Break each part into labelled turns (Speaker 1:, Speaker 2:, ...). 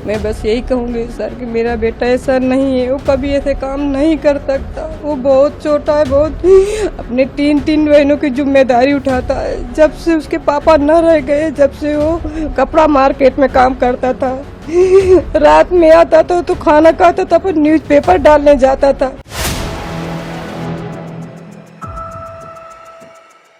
Speaker 1: मैं बस यही कहूँगी सर कि मेरा बेटा ऐसा नहीं है, वो कभी ऐसे काम नहीं कर सकता। वो बहुत छोटा है, बहुत अपने तीन बहनों की जिम्मेदारी उठाता है। जब से उसके पापा न रह गए, जब से वो कपड़ा मार्केट में काम करता था, रात में आता था तो खाना खाता था, फिर न्यूज़पेपर डालने जाता था।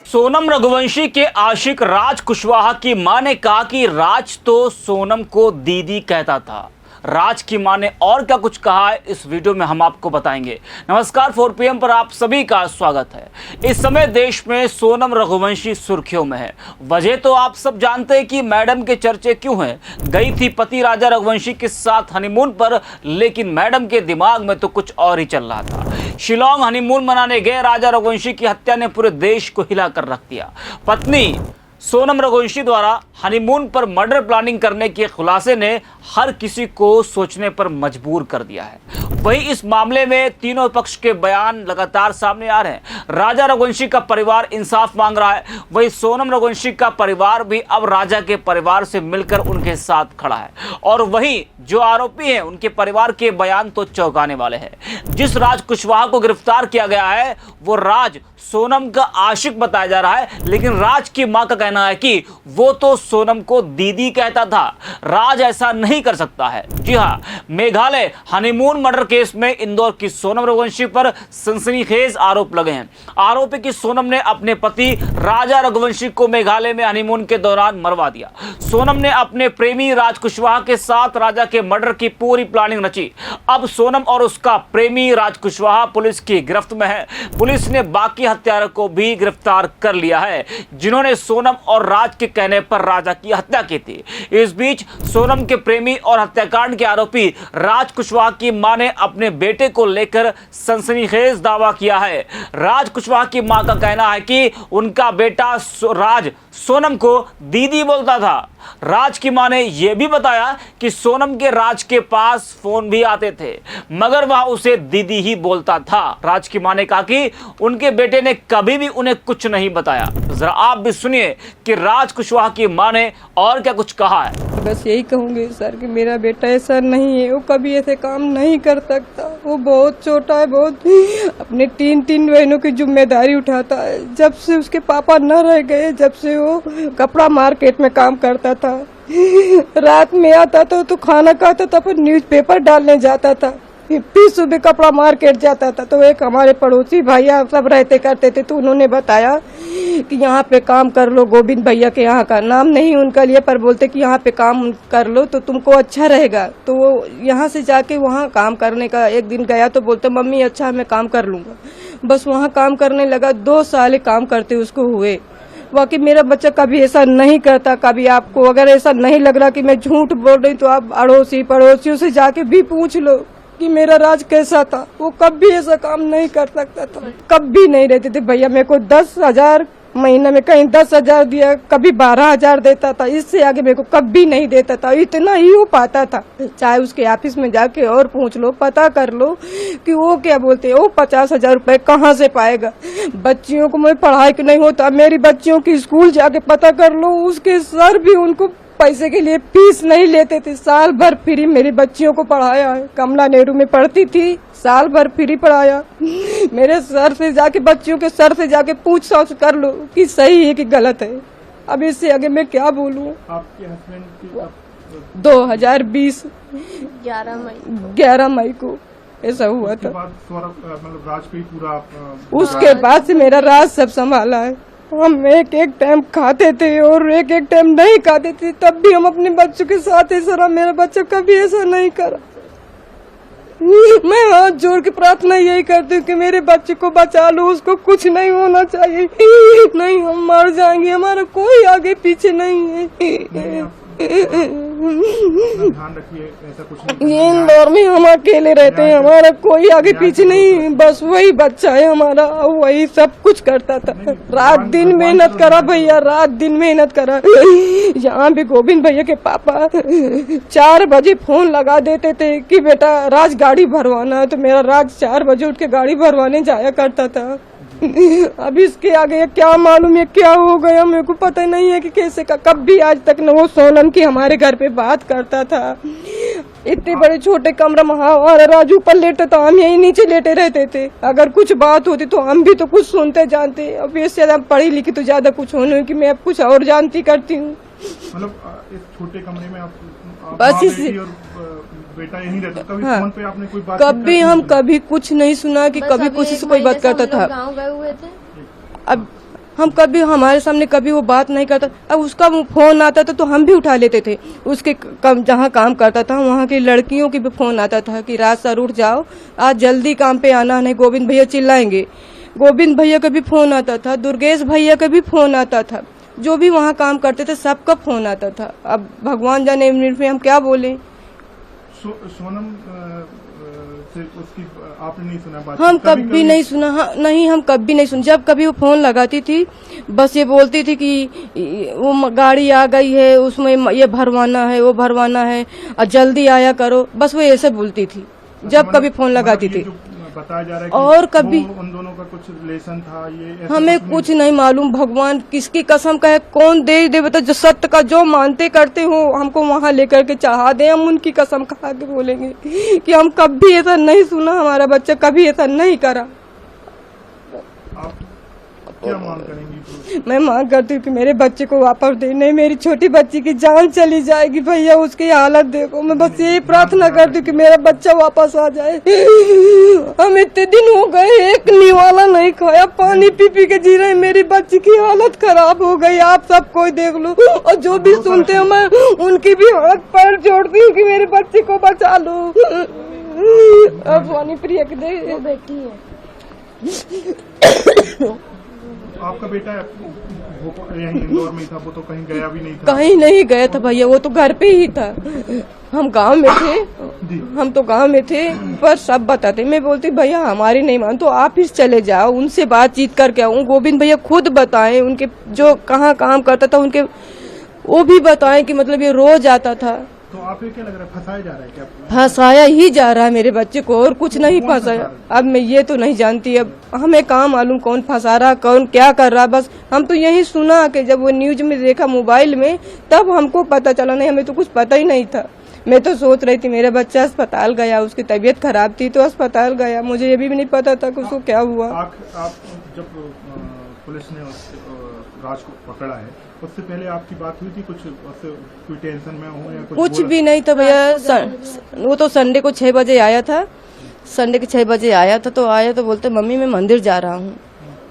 Speaker 2: सोनम रघुवंशी के आशिक राज कुशवाहा की मां ने कहा कि राज तो सोनम को दीदी कहता था। राज की मां ने और क्या कुछ कहा है, इस वीडियो में हम आपको बताएंगे। नमस्कार, 4 PM पर आप सभी का स्वागत है। इस समय देश में सोनम रघुवंशी सुर्खियों में है। वजह तो आप सब जानते हैं कि मैडम के चर्चे क्यों हैं। गई थी पति राजा रघुवंशी के साथ हनीमून पर, लेकिन मैडम के दिमाग में तो कुछ और ही चल रहा था। शिलोंग हनीमून मनाने गए राजा रघुवंशी की हत्या ने पूरे देश को हिला कर रख दिया। पत्नी सोनम रघुवंशी द्वारा हनीमून पर मर्डर प्लानिंग करने के खुलासे ने हर किसी को सोचने पर मजबूर कर दिया है। वहीं इस मामले में तीनों पक्ष के बयान लगातार सामने आ रहे हैं। राजा रघुवंशी का परिवार इंसाफ मांग रहा है, वहीं सोनम रघुवंशी का परिवार भी अब राजा के परिवार से मिलकर उनके साथ खड़ा है। और वहीं जो आरोपी हैं उनके परिवार के बयान तो चौंकाने वाले हैं। जिस राज कुशवाहा को गिरफ्तार किया गया है वो राज सोनम का आशिक बताया जा रहा है, लेकिन राज की मां का कहना है कि वो तो सोनम को दीदी कहता था। राज ऐसा नहीं कर सकता है। जी हां, मेघालय हनीमून मर्डर केस में इंदौर की सोनम रघुवंशी पर सनसनीखेज आरोप लगे हैं। आरोप है कि सोनम ने अपने पति राजा रघुवंशी को मेघालय में हनीमून के दौरान मरवा दिया। सोनम ने अपने प्रेमी राज कुशवाहा के साथ राजा के मर्डर की पूरी प्लानिंग रची। अब सोनम और उसका प्रेमी राज कुशवाहा पुलिस की गिरफ्त में है। पुलिस ने बाकी हत्यारों को भी गिरफ्तार कर लिया है, जिन्होंने सोनम और राज के कहने पर राजा की हत्या की थी। इस बीच सोनम के प्रेमी और हत्याकांड के आरोपी राज कुशवाहा की मां ने अपने बेटे को लेकर सनसनीखेज दावा किया है। राज कुशवाहा की मां का कहना है कि उनका बेटा राज सोनम को दीदी बोलता था। राज की मां ने यह भी बताया कि सोनम के राज के पास फोन भी आते थे, मगर वह उसे दीदी ही बोलता था। राज की मां ने कहा कि उनके बेटे ने कभी भी उन्हें कुछ नहीं बताया। जरा आप भी सुनिए कि राज कुशवाहा की मां ने और क्या कुछ कहा है।
Speaker 1: बस यही कहूँगी सर कि मेरा बेटा ऐसा नहीं है, वो कभी ऐसे काम नहीं कर सकता। वो बहुत छोटा है, बहुत अपने तीन बहनों की जिम्मेदारी उठाता है। जब से उसके पापा न रह गए, जब से वो कपड़ा मार्केट में काम करता था, रात में आता था तो खाना खाता था, फिर न्यूज़पेपर डालने जाता था, फिर सुबह कपड़ा मार्केट जाता था। तो एक हमारे पड़ोसी भैया सब रहते करते थे, तो उन्होंने बताया कि यहाँ पे काम कर लो। गोविंद भैया के यहाँ का नाम नहीं उनका लिए, पर बोलते कि यहाँ पे काम कर लो तो तुमको अच्छा रहेगा। तो वो यहाँ से जाके वहाँ काम करने का एक दिन गया तो बोलते मम्मी अच्छा मैं काम कर लूँगा। बस वहाँ काम करने लगा, 2 साल काम करते उसको हुए। बाकी मेरा बच्चा कभी ऐसा नहीं करता। कभी आपको अगर ऐसा नहीं लग रहा कि मैं झूठ बोल रही तो आप अड़ोसी पड़ोसियों से जाके भी पूछ लो कि मेरा राज कैसा था। वो कभी ऐसा काम नहीं कर सकता था, कभी नहीं रहते थे। भैया मेरे को 10,000 महीने में कहीं 10,000 दिया, कभी 12,000 देता था, इससे आगे मेरे को कभी नहीं देता था। इतना ही हो पाता था। चाहे उसके ऑफिस में जाके और पूछ लो, पता कर लो कि वो क्या बोलते हैं, वो 50,000 रुपए कहाँ से पाएगा। बच्चियों को मैं पढ़ाई के नहीं होता, मेरी बच्चियों की स्कूल जाके पता कर लो, उसके सर भी उनको पैसे के लिए फीस नहीं लेते थे। साल भर फ्री मेरी बच्चियों को पढ़ाया है। कमला नेहरू में पढ़ती थी, साल भर फ्री पढ़ाया। मेरे सर से जाके, बच्चियों के सर से जाके पूछ ताछ कर लो कि सही है कि गलत है। अब इससे आगे मैं क्या बोलूं। आपके हस्बैंड की 2020 11 मई को ऐसा हुआ था। मतलब राज पे पूरा उसके बाद से मेरा राज सब संभाला है। हम एक टाइम खाते थे और एक टाइम नहीं खाते थे, तब भी हम अपने बच्चों के साथ ऐसा रहा। मेरा बच्चा कभी ऐसा नहीं करा। मैं हाथ जोड़ के प्रार्थना यही करती हूँ कि मेरे बच्चे को बचा लो, उसको कुछ नहीं होना चाहिए। नहीं हम मर जाएंगे, हमारा कोई आगे पीछे नहीं है। ध्यान रखिए, ऐसा कुछ नहीं। इंदौर में हम अकेले रहते हैं, हमारा कोई आगे पीछे नहीं, बस वही बच्चा है हमारा, वही सब कुछ करता था। रात दिन मेहनत करा भैया, रात दिन मेहनत करा। यहाँ भी गोविंद भैया के पापा 4 बजे फोन लगा देते थे कि बेटा राज गाड़ी भरवाना है, तो मेरा राज 4 बजे उठ के गाड़ी भरवाने जाया करता था। अब इसके आगे क्या मालूम है क्या हो गया, मेरे को पता नहीं है कि कैसे का। कब भी आज तक न वो सोनम की हमारे घर पे बात करता था, इतने बड़े छोटे कमरा में हमारा राजू ऊपर लेटे तो हम यही नीचे लेटे रहते थे। अगर कुछ बात होती तो हम भी तो कुछ सुनते जानते। अब इससे ज्यादा पढ़ी लिखी तो ज्यादा कुछ होने की मैं अब कुछ और जानती करती हूँ।
Speaker 3: मतलब इस छोटे कमरे में आप
Speaker 1: बस इसी
Speaker 3: बेटा यहीं रहता। कभी
Speaker 1: हाँ।
Speaker 3: फोन पे आपने कोई बात
Speaker 1: कभी हम कभी कुछ नहीं सुना कि कभी किसी से कोई बात करता था।
Speaker 4: गाँव गए हुए थे।
Speaker 1: अब हम कभी हमारे सामने कभी वो बात नहीं करता। अब उसका फोन आता था तो हम भी उठा लेते थे। उसके जहाँ काम करता था वहाँ की लड़कियों की भी फोन आता था कि राज सर उठ जाओ, आज जल्दी काम पे आना, नहीं गोविंद भैया चिल्लाएंगे। गोविंद भैया का भी फोन आता था, दुर्गेश भैया का भी फोन आता था। जो भी वहाँ काम करते थे सबका फोन आता था। अब भगवान जाने में हम क्या बोले।
Speaker 3: सोनम से उसकी आपने नहीं सुना बात?
Speaker 1: हम कभी नहीं सुना। हाँ, नहीं हम कभी नहीं सुना। जब कभी वो फोन लगाती थी बस ये बोलती थी कि वो गाड़ी आ गई है, उसमें ये भरवाना है, वो भरवाना है और जल्दी आया करो, बस वो ऐसे बोलती थी जब कभी फोन लगाती थी।
Speaker 3: बताया जा रहा है कि
Speaker 1: और कभी
Speaker 3: उन दोनों का कुछ रिलेशन था, ये
Speaker 1: हमें कुछ नहीं मालूम। भगवान किसकी कसम का है, कौन दे बता। जो सत्य का जो मानते करते हो हमको वहाँ लेकर के चाहा दे, हम उनकी कसम खा के बोलेंगे कि हम कभी ऐसा नहीं सुना, हमारा बच्चा कभी ऐसा नहीं करा।
Speaker 3: आप क्या मांग करेंगी?
Speaker 1: मैं मांग करती हूँ कि मेरे बच्चे को वापस दे। नहीं मेरी छोटी बच्ची की जान चली जाएगी भैया, उसकी हालत देखो। मैं बस यही प्रार्थना करती हूँ कि मेरा बच्चा वापस आ जाए। हम इतने दिन हो गए एक निवाला नहीं खाया, पानी पी पी के जी रहे। मेरी बच्ची की हालत खराब हो गई, आप सब कोई देख लो। और जो भी सुनते हो मैं उनकी भी हाथ पैर जोड़ती हूँ कि मेरे बच्चे को बचा लो। अब पानी प्रिया के दे
Speaker 4: बेटी है।
Speaker 3: आपका बेटा यहीं इंदौर में ही था, वो तो कहीं गया भी नहीं था?
Speaker 1: कहीं नहीं गया था भैया, वो तो घर पे ही था। हम गांव में थे, हम तो गांव में थे, पर सब बताते। मैं बोलती भैया हमारी नहीं मान तो आप ही चले जाओ, उनसे बातचीत करके आओ। गोविंद भैया खुद बताएं उनके जो कहाँ काम करता था, उनके वो भी बताएं कि मतलब ये रोज आता था।
Speaker 3: तो आपको क्या लग रहा है, फंसाया जा रहा है क्या?
Speaker 1: फंसाया ही जा रहा है मेरे बच्चे को, और कुछ नहीं फंसाया। अब मैं ये तो नहीं जानती, अब हमें कहाँ मालूम कौन फंसा रहा, कौन क्या कर रहा। बस हम तो यही सुना कि जब वो न्यूज में देखा मोबाइल में तब हमको पता चला। नहीं हमें तो कुछ पता ही नहीं था। मैं तो सोच रही थी मेरा बच्चा अस्पताल गया, उसकी तबीयत खराब थी तो अस्पताल गया। मुझे ये भी नहीं पता था कि उसको क्या हुआ।
Speaker 3: आप जब पुलिस ने राज को पकड़ा है उससे पहले आपकी बात हुई थी कुछ, उससे कोई टेंशन में हो या
Speaker 1: कुछ भी नहीं था भैया। वो तो संडे को 6 बजे आया था, संडे के 6 बजे आया था। तो आया तो बोलते मम्मी मैं मंदिर जा रहा हूँ।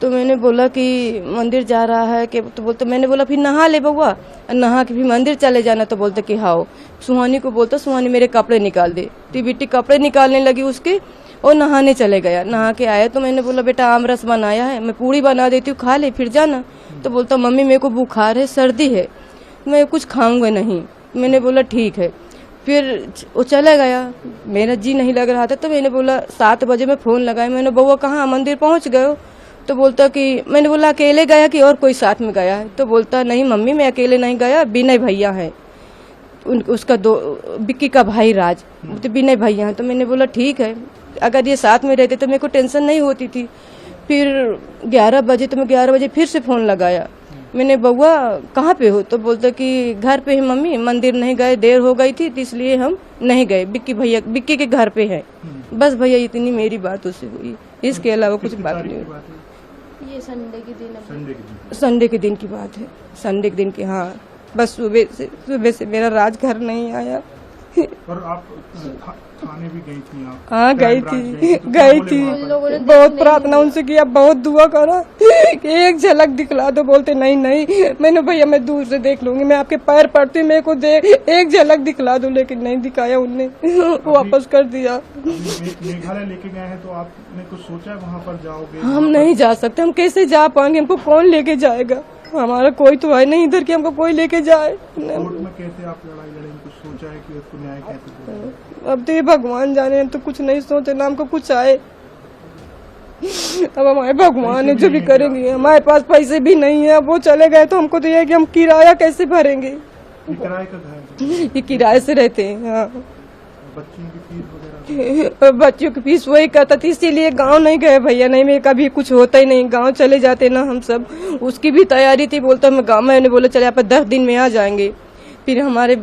Speaker 1: तो मैंने बोला कि मंदिर जा रहा है कि, तो बोलते मैंने बोला फिर नहा ले बउआ, नहा के भी मंदिर चले जाना। तो बोलते कि हाँ। सुहानी को बोलता सुहानी मेरे कपड़े निकाल दे। तो बेटी कपड़े निकालने लगी उसके और नहाने चले गया। नहा के आया तो मैंने बोला बेटा आम रस बनाया है, मैं पूड़ी बना देती हूँ, खा ले फिर जाना। तो बोलता मम्मी मेरे को बुखार है, सर्दी है, मैं कुछ खाऊंगा नहीं। मैंने बोला ठीक है। फिर वो चला गया, मेरा जी नहीं लग रहा था। तो मैंने बोला 7 बजे मैं फोन लगाया, मैंने बउआ कहाँ, मंदिर पहुँच गए हो? तो बोलता कि मैंने बोला अकेले गया कि और कोई साथ में गया है? तो बोलता नहीं मम्मी मैं अकेले नहीं गया, विनय भैया है, उसका बिक्की का भाई राज, तो विनय भैया है। तो मैंने बोला ठीक है, अगर ये साथ में रहते तो मेरे को टेंशन नहीं होती थी। फिर 11 बजे तो मैं 11 बजे फिर से फोन लगाया। मैंने बउआ कहाँ पे हो? तो बोलता कि घर पे है मम्मी, मंदिर नहीं गए, देर हो गई थी इसलिए हम नहीं गए, बिक्की के घर पे है। बस भैया इतनी मेरी बात उससे हुई, इसके अलावा कुछ बात नहीं हुई।
Speaker 4: ये संडे के दिन
Speaker 1: संडे के दिन की बात है, संडे के दिन की। हाँ बस सुबह से मेरा राज घर नहीं आया।
Speaker 3: और आप थाने भी गई थी आप?
Speaker 1: हाँ गई थी। बहुत प्रार्थना उनसे किया, बहुत दुआ करा कि एक झलक दिखला दो। बोलते नहीं मैंने भैया मैं दूर से देख लूंगी, मैं आपके पैर पड़ती मेरे को एक झलक दिखला दो। लेकिन नहीं दिखाया उनने, वापस कर दिया।
Speaker 3: मेघालय लेके गए हैं तो आपने कुछ सोचा वहाँ पर जाओगे?
Speaker 1: हम नहीं जा सकते, हम कैसे जा पाएंगे? हमको कौन लेके जाएगा? हमारा कोई तो है नहीं इधर कि हमको कोई लेके जाए।
Speaker 3: कोर्ट में कैसे आप लड़ाई लड़ेंगे, कुछ सोचा है कि उसको न्याय कैसे मिलेगा?
Speaker 1: अब तो ये भगवान जाने, हम तो कुछ नहीं सोचे ना हमको कुछ आए। अब हमारे भगवान है जो भी करेंगे। हमारे पास पैसे भी नहीं है, अब वो चले गए तो हमको तो ये है कि हम किराया कैसे भरेंगे?
Speaker 3: किराए का घर है?
Speaker 1: ये किराए से रहते हैं। हाँ
Speaker 3: बच्चों की फीस वगैरह?
Speaker 1: बच्चों की फीस वही करता थी, इसीलिए गांव नहीं गए भैया। नहीं मैं कभी कुछ होता ही नहीं, गांव चले जाते ना हम सब। उसकी भी तैयारी थी, बोलता मैं गांव में, बोला चले आप 10 दिन में आ जाएंगे। फिर हमारे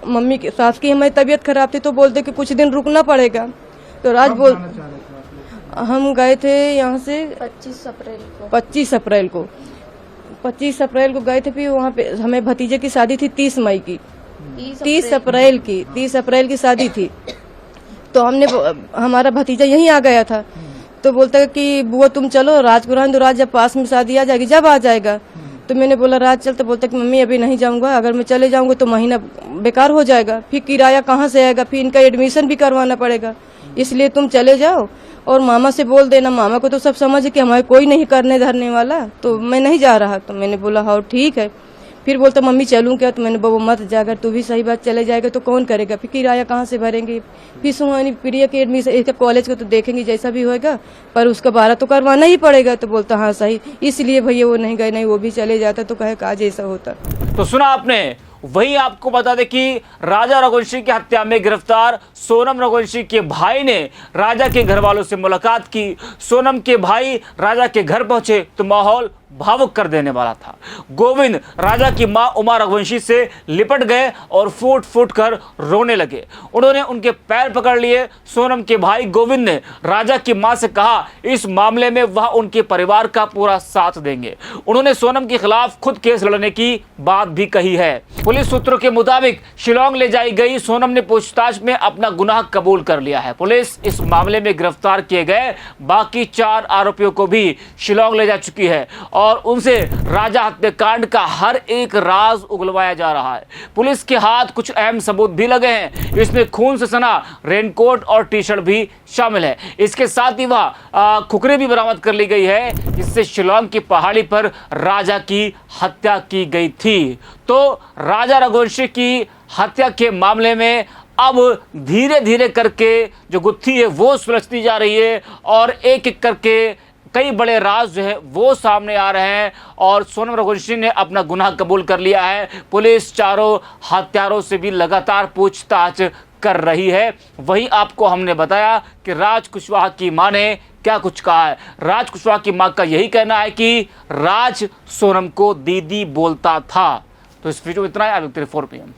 Speaker 1: मम्मी की सास की हमारी तबीयत खराब थी तो बोलते कि कुछ दिन रुकना पड़ेगा। तो राज
Speaker 3: कब
Speaker 1: बोल
Speaker 3: जाना चाह रहे थे आप लोग?
Speaker 1: हम गए थे यहाँ से
Speaker 4: 25 अप्रैल को।
Speaker 1: 25 अप्रैल को गए थे। फिर वहाँ पे हमें भतीजे की शादी थी 30 मई की,
Speaker 4: 30 अप्रैल
Speaker 1: 30 अप्रैल की शादी थी। तो हमारा भतीजा यहीं आ गया था। तो बोलता है कि बुआ तुम चलो राज को रहने दो, राज जब पास में शादी आ जाएगी जब आ जाएगा। तो मैंने बोला राज चल। तो बोलता कि मम्मी अभी नहीं जाऊंगा, अगर मैं चले जाऊंगा तो महीना बेकार हो जाएगा, फिर किराया कहाँ से आएगा, फिर इनका एडमिशन भी करवाना पड़ेगा, इसलिए तुम चले जाओ और मामा से बोल देना। मामा को तो सब समझ है कि हमारे कोई नहीं करने धरने वाला, तो मैं नहीं जा रहा। तो मैंने बोला हाँ ठीक है। फिर बोलता मम्मी चलूं क्या? तो मैंने बोला मत जा, अगर तू भी सही बात चले जाएगा तो कौन करेगा, फिर किराया कहाँ से भरेंगे, फिर सुहानी प्रिया के एडमिशन इसके कॉलेज को तो देखेंगे जैसा भी होएगा, पर उसका 12 तो करवाना ही पड़ेगा। तो बोलता हाँ सही, इसलिए भैया वो नहीं गए, नहीं वो भी चले जाता तो कहे काज ऐसा होता।
Speaker 2: तो सुना आपने। वहीं आपको बता दें कि राजा रघुवंशी की हत्या में गिरफ्तार सोनम रघुवंशी के भाई ने राजा के घर वालों से मुलाकात की। सोनम के भाई राजा के घर पहुंचे तो माहौल भावुक कर देने वाला था। गोविंद राजा की मां उमा रघुवंशी से लिपट गए और फूट फूट कर रोने लगे। उन्होंने उनके पैर पकड़ लिए। सोनम के भाई गोविंद ने राजा की मां से कहा इस मामले में वह उनके परिवार का पूरा साथ देंगे। उन्होंने सोनम के खिलाफ खुद केस लड़ने की बात भी कही है। पुलिस सूत्रों के मुताबिक शिलांग ले जाई गई सोनम ने पूछताछ में अपना गुनाह कबूल कर लिया है। पुलिस इस मामले में गिरफ्तार किए गए बाकी 4 आरोपियों को भी शिलांग ले जा चुकी है और उनसे राजा हत्याकांड का हर एक राज उगलवाया जा रहा है। पुलिस के हाथ कुछ अहम सबूत भी लगे हैं। इसमें खून से सना रेनकोट और टी शर्ट भी शामिल है। इसके साथ ही वह खुकरी भी बरामद कर ली गई है जिससे शिलांग की पहाड़ी पर राजा की हत्या की गई थी। तो राजा रघुवंशी की हत्या के मामले में अब धीरे धीरे करके जो गुत्थी है वो सुलझती जा रही है और एक एक करके कई बड़े राज जो है वो सामने आ रहे हैं और सोनम रघुवंशी ने अपना गुनाह कबूल कर लिया है। पुलिस चारों हत्यारों से भी लगातार पूछताछ कर रही है। वहीं आपको हमने बताया कि राज कुशवाहा की मां ने क्या कुछ कहा है। राज कुशवाहा की मां का यही कहना है कि राज सोनम को दीदी बोलता था। तो इस वीडियो में इतना ही। 4 PM